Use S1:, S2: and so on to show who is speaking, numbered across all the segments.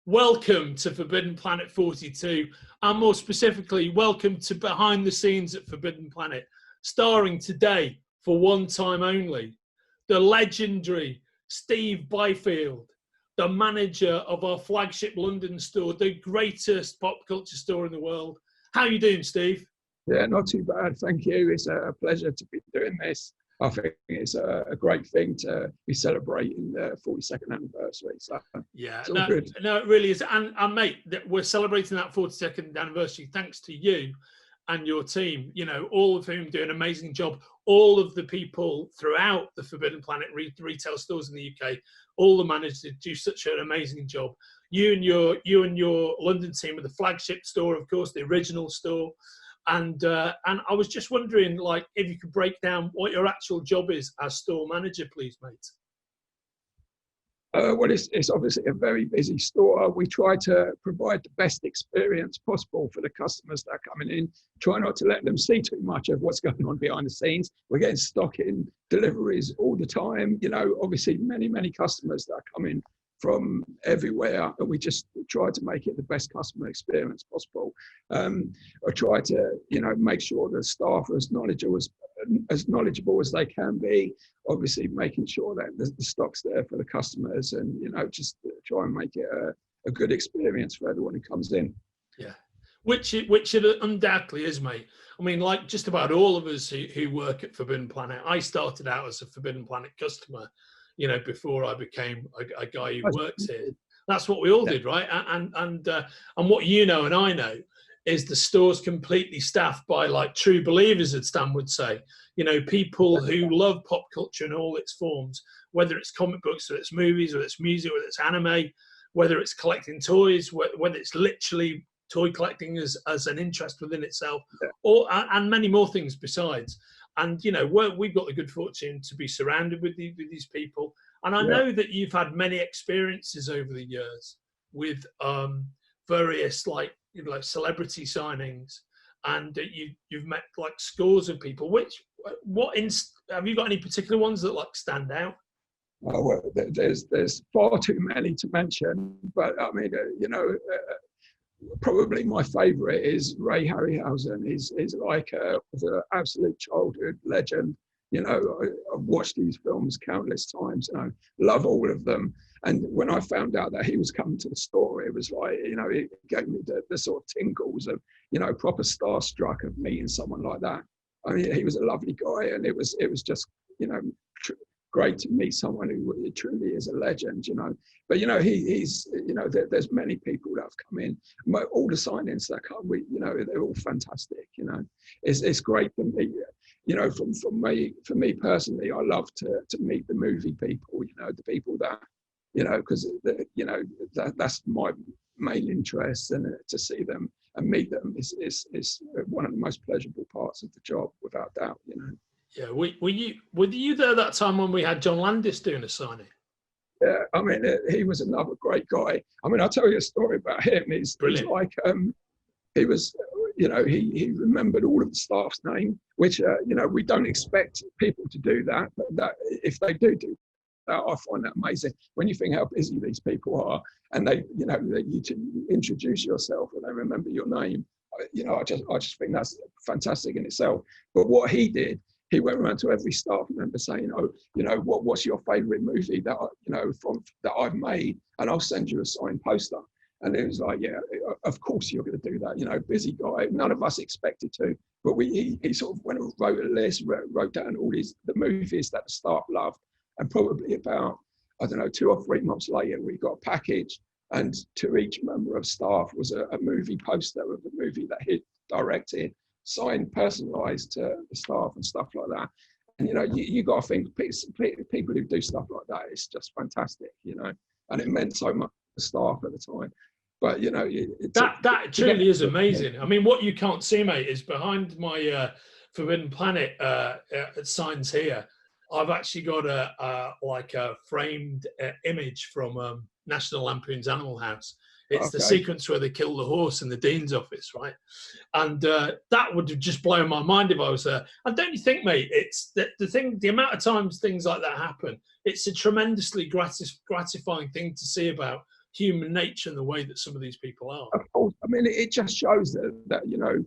S1: Welcome to Forbidden Planet 42, and more specifically, welcome to Behind the Scenes at Forbidden Planet, starring today, for one time only, the legendary Steve Byfield, the manager of our flagship London store, the greatest pop culture store in the world. How are you doing, Steve?
S2: Yeah, not too bad, thank you. It's a pleasure to be doing this. I think it's a great thing to be celebrating the 42nd anniversary. So
S1: yeah,
S2: it's all good.
S1: No, it really is. And mate, we're celebrating that 42nd anniversary thanks to you and your team, you know, all of whom do an amazing job. All of the people throughout the Forbidden Planet retail stores in the UK, all the managers do such an amazing job. You and your London team are the flagship store, of course, the original store. And I was just wondering, like, if you could break down what your actual job is as store manager, please, mate.
S2: Well, it's obviously a very busy store. We try to provide the best experience possible for the customers that are coming in. Try not to let them see too much of what's going on behind the scenes. We're getting stock in deliveries all the time. You know, obviously many customers that are coming from everywhere, and we just try to make it the best customer experience possible. I try to, you know, make sure the staff are as knowledgeable as they can be. Obviously, making sure that the stock's there for the customers, and you know, just try and make it a good experience for everyone who comes in.
S1: Yeah, which it undoubtedly is, mate. I mean, like just about all of us who work at Forbidden Planet, I started out as a Forbidden Planet customer, you know, before I became a guy who works here. That's what we all did, right? And what you know and I know is the store's completely staffed by like true believers, as Stan would say. You know, people who love pop culture in all its forms, whether it's comic books, whether it's movies, whether it's music, whether it's anime, whether it's collecting toys, whether it's literally toy collecting as an interest within itself, and many more things besides. And, you know, we've got the good fortune to be surrounded with these people. And I know that you've had many experiences over the years with various, like, you know, like celebrity signings, and you've met like scores of people. Have you got any particular ones that like stand out?
S2: Oh, well, there's far too many to mention, but I mean, you know, probably my favourite is Ray Harryhausen. He's like was an absolute childhood legend. You know, I've watched these films countless times, and I love all of them. And when I found out that he was coming to the store, it was like, you know, it gave me the sort of tingles of, you know, proper starstruck of meeting someone like that. I mean, he was a lovely guy, and it was just, you know, great to meet someone who truly is a legend, you know. But, you know, he's, you know, there's many people that have come in. All the signings that come, you know, they're all fantastic, you know. It's great for me, you know, for me personally, I love to meet the movie people, you know, the people that, you know, because, you know, that's my main interest, and to see them and meet them is one of the most pleasurable parts of the job, without doubt, you know.
S1: Yeah, were you there that time when we had John Landis doing a signing?
S2: Yeah, I mean, he was another great guy. I mean, I'll tell you a story about him. He's like, he was, you know, he remembered all of the staff's name, which, you know, we don't expect people to do that, but that if they do that, I find that amazing. When you think how busy these people are, and they, you know, you introduce yourself and they remember your name, you know, I just think that's fantastic in itself. But what he did, he went around to every staff member saying, "Oh, you know, what's your favourite movie that you know that I've made, and I'll send you a signed poster." And it was like, yeah, of course you're going to do that. You know, busy guy. None of us expected to, but he sort of went and wrote a list, wrote down all the movies that the staff loved, and probably about, I don't know, 2 or 3 months later, we got a package, and to each member of staff was a movie poster of the movie that he'd directed, signed, personalised to the staff and stuff like that. And, you know, you got to think, people who do stuff like that, it's just fantastic, you know, and it meant so much to the staff at the time. But, you know,
S1: that truly is amazing. I mean, what you can't see, mate, is behind my Forbidden Planet signs here, I've actually got a framed image from National Lampoon's Animal House. It's the sequence where they kill the horse in the Dean's office, right? And that would have just blown my mind if I was there. And don't you think, mate, it's the amount of times things like that happen, it's a tremendously gratifying thing to see about human nature and the way that some of these people are.
S2: Of course, I mean, it just shows that you know,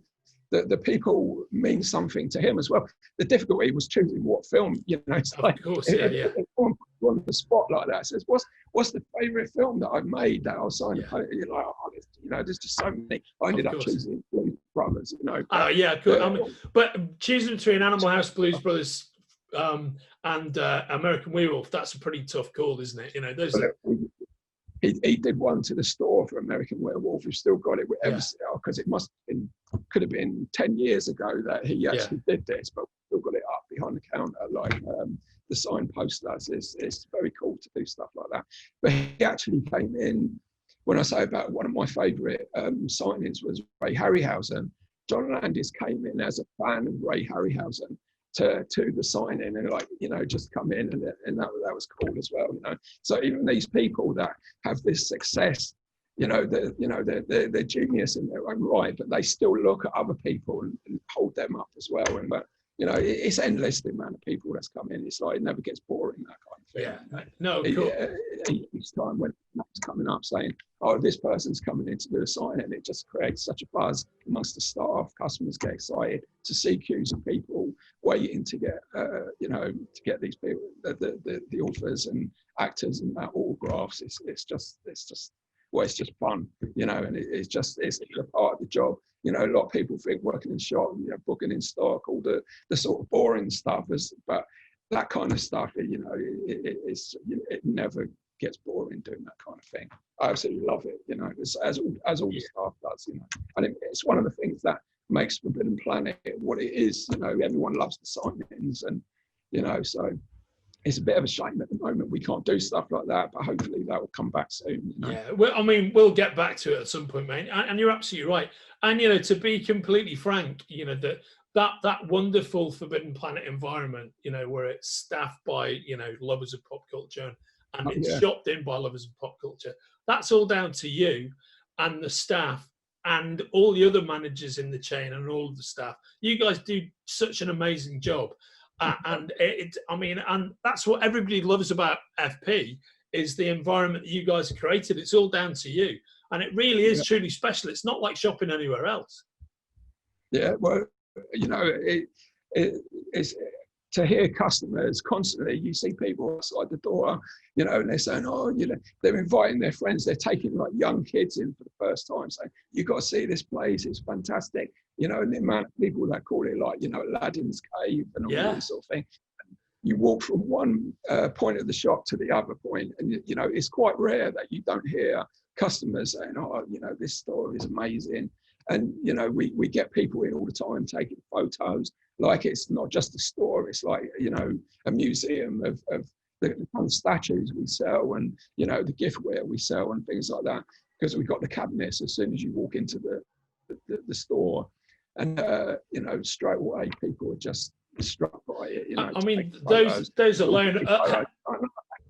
S2: the people mean something to him as well. The difficulty was choosing what film. You know, it's like,
S1: Of course, yeah.
S2: if someone puts you on the spot like that, says, "What's the favourite film that I've made that I'll sign?" You're like, "Oh, you know, there's just so many." I ended up choosing Blues Brothers. You know.
S1: Oh yeah, cool. I mean, but choosing between Animal House, Blues Brothers, and American Werewolf, that's a pretty tough call, isn't it? You know, those.
S2: He did one to the store for American Werewolf. We've still got it because it could have been 10 years ago that he actually did this, but we've still got it up behind the counter, like the signpost does. It's very cool to do stuff like that. But he actually came in, when I say about one of my favourite signings was Ray Harryhausen. John Landis came in as a fan of Ray Harryhausen to the signing, and like, you know, just come in, and that was cool as well, you know. So even these people that have this success, you know, they're genius in their own right, but they still look at other people and hold them up as well. And but you know, it's endless, the amount of people that's come in. It's like it never gets boring, that kind of thing.
S1: Yeah, no, cool.
S2: Each time when it's coming up saying, "Oh, this person's coming in to do a sign," and it just creates such a buzz amongst the staff. Customers get excited to see queues of people waiting to get, you know, to get these people, the authors and actors and that autographs. It's just fun, you know, and it's a part of the job. You know, a lot of people think working in shop, you know, booking in stock, all the sort of boring stuff but that kind of stuff, you know, it never gets boring doing that kind of thing. I absolutely love it, you know, as all the staff does, you know, and it's one of the things that makes Forbidden Planet what it is. You know, everyone loves the signings, and you know, so it's a bit of a shame at the moment we can't do stuff like that, but hopefully that will come back soon. You know?
S1: Yeah, well, I mean, we'll get back to it at some point, mate. And you're absolutely right. And you know, to be completely frank, you know, that wonderful Forbidden Planet environment, you know, where it's staffed by, you know, lovers of pop culture and it's shopped in by lovers of pop culture. That's all down to you and the staff and all the other managers in the chain and all of the staff. You guys do such an amazing job. And and that's what everybody loves about FP is the environment that you guys have created. It's all down to you. And it really is truly special. It's not like shopping anywhere else.
S2: Yeah, well, you know, it's to hear customers constantly. You see people outside the door, you know, and they're saying, "Oh, you know," they're inviting their friends. They're taking like young kids in for the first time, saying, "You got to see this place. It's fantastic." You know, and the amount of people that call it like, you know, Aladdin's cave and all that sort of thing. You walk from one point of the shop to the other point, and you know, it's quite rare that you don't hear customers saying, "Oh, you know, this store is amazing." And you know, we get people in all the time taking photos. Like it's not just a store; it's like, you know, a museum of the kind of statues we sell, and you know, the giftware we sell and things like that. Because we've got the cabinets as soon as you walk into the store, and you know, straight away people are just struck by it. You know,
S1: I mean, those alone.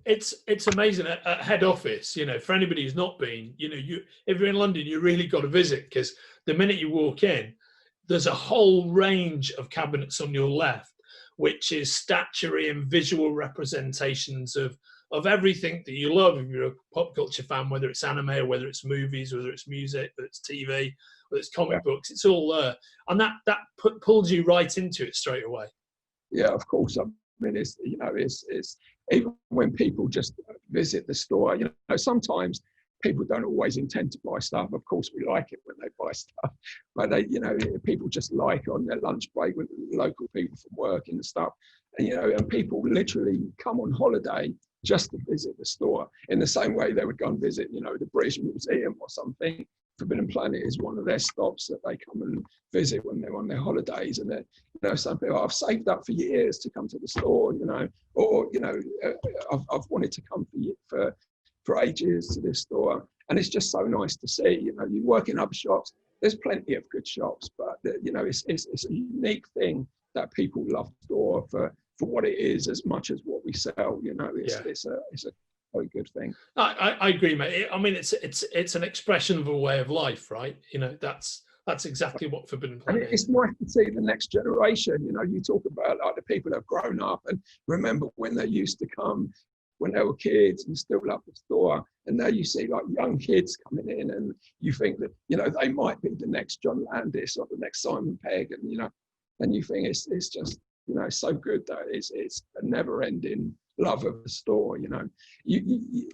S1: It's amazing at head office, you know, for anybody who's not been, you know, if you're in London, you really got to visit, because the minute you walk in, there's a whole range of cabinets on your left, which is statuary and visual representations of everything that you love if you're a pop culture fan, whether it's anime or whether it's movies, whether it's music, whether it's TV, whether it's comic books, it's all there. And that pulls you right into it straight away.
S2: Yeah, of course. I mean, it's, you know, it's even when people just visit the store, you know, sometimes people don't always intend to buy stuff. Of course, we like it when they buy stuff, but they, you know, people just like on their lunch break with local people from work and stuff, and you know, and people literally come on holiday just to visit the store in the same way they would go and visit, you know, the British Museum or something. Forbidden Planet is one of their stops that they come and visit when they're on their holidays. And you know, some people, I've saved up for years to come to the store, you know, or you know, I've wanted to come for ages to this store, and it's just so nice to see. You know, you work in other shops. There's plenty of good shops, but you know, it's a unique thing that people love the store for what it is as much as what we sell. You know, it's a very good thing.
S1: I agree, mate. I mean, it's an expression of a way of life, right? You know, that's exactly what Forbidden Planet
S2: is. It's nice to see the next generation. You know, you talk about like the people that have grown up and remember when they used to come. when they were kids and still loved the store. And now you see like young kids coming in, and you think that, you know, they might be the next John Landis or the next Simon Pegg, and, you know, and you think it's just, you know, so good that it's a never-ending love of the store. You know,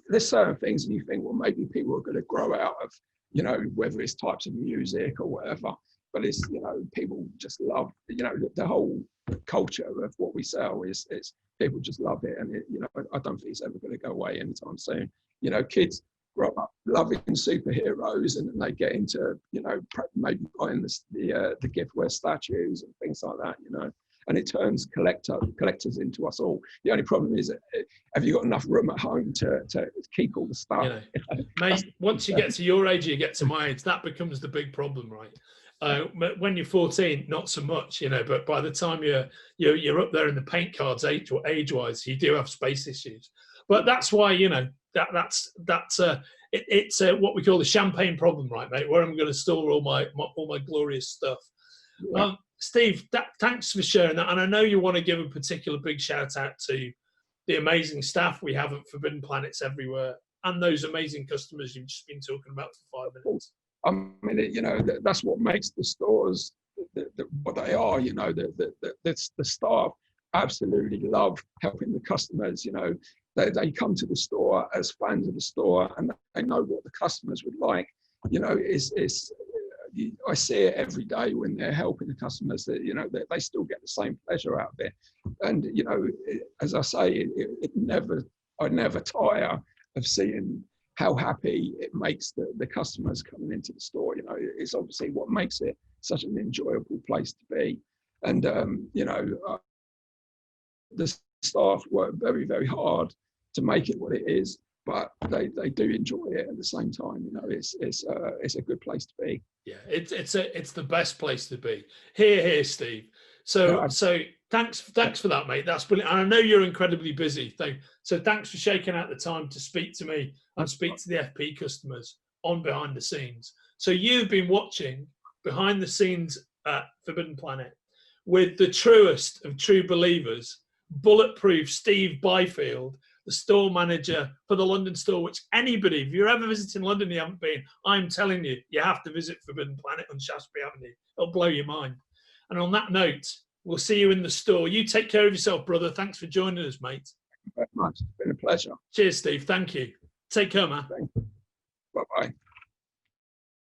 S2: there's certain things and you think, well, maybe people are going to grow out of, you know, whether it's types of music or whatever, but it's, you know, people just love, you know, the whole culture of what we sell is people just love it. And it, you know, I don't think it's ever going to go away anytime soon. You know, kids grow up loving superheroes, and then they get into, you know, maybe buying the giftware statues and things like that, you know, and it turns collectors into us all. The only problem is, have you got enough room at home to keep all the stuff?
S1: You know, mate, once you get to your age, you get to my age, that becomes the big problem, right? When you're 14, not so much, you know, but by the time you're up there in the paint cards age-wise, you do have space issues. But that's why, you know, that's it's what we call the champagne problem, right, mate? Where I'm going to store all my glorious stuff.
S2: Yeah.
S1: Steve, thanks for sharing that. And I know you want to give a particular big shout out to the amazing staff we have at Forbidden Planets everywhere, and those amazing customers you've just been talking about for 5 minutes.
S2: I mean, you know, that's what makes the stores what they are. You know, the staff absolutely love helping the customers. You know, they come to the store as fans of the store, and they know what the customers would like. You know, I see it every day when they're helping the customers, that, you know, they still get the same pleasure out of it. And, you know, as I say, I never tire of seeing how happy it makes the customers coming into the store. You know, it's obviously what makes it such an enjoyable place to be. And, you know, the staff work very, very hard to make it what it is, but they do enjoy it at the same time. You know, it's a good place to be.
S1: Yeah, it's the best place to be. Here, Steve. So thanks for that, mate. That's brilliant. And I know you're incredibly busy. So thanks for shaking out the time to speak to me and speak to the FP customers on behind the scenes. So you've been watching behind the scenes at Forbidden Planet with the truest of true believers, bulletproof Steve Byfield, the store manager for the London store, which anybody, if you're ever visiting London and you haven't been, I'm telling you, you have to visit Forbidden Planet on Shaftesbury Avenue. It'll blow your mind. And on that note, we'll see you in the store. You take care of yourself, brother. Thanks for joining us, mate.
S2: Thank you very much. It's been a pleasure.
S1: Cheers, Steve. Thank you. Take care, man.
S2: Bye-bye.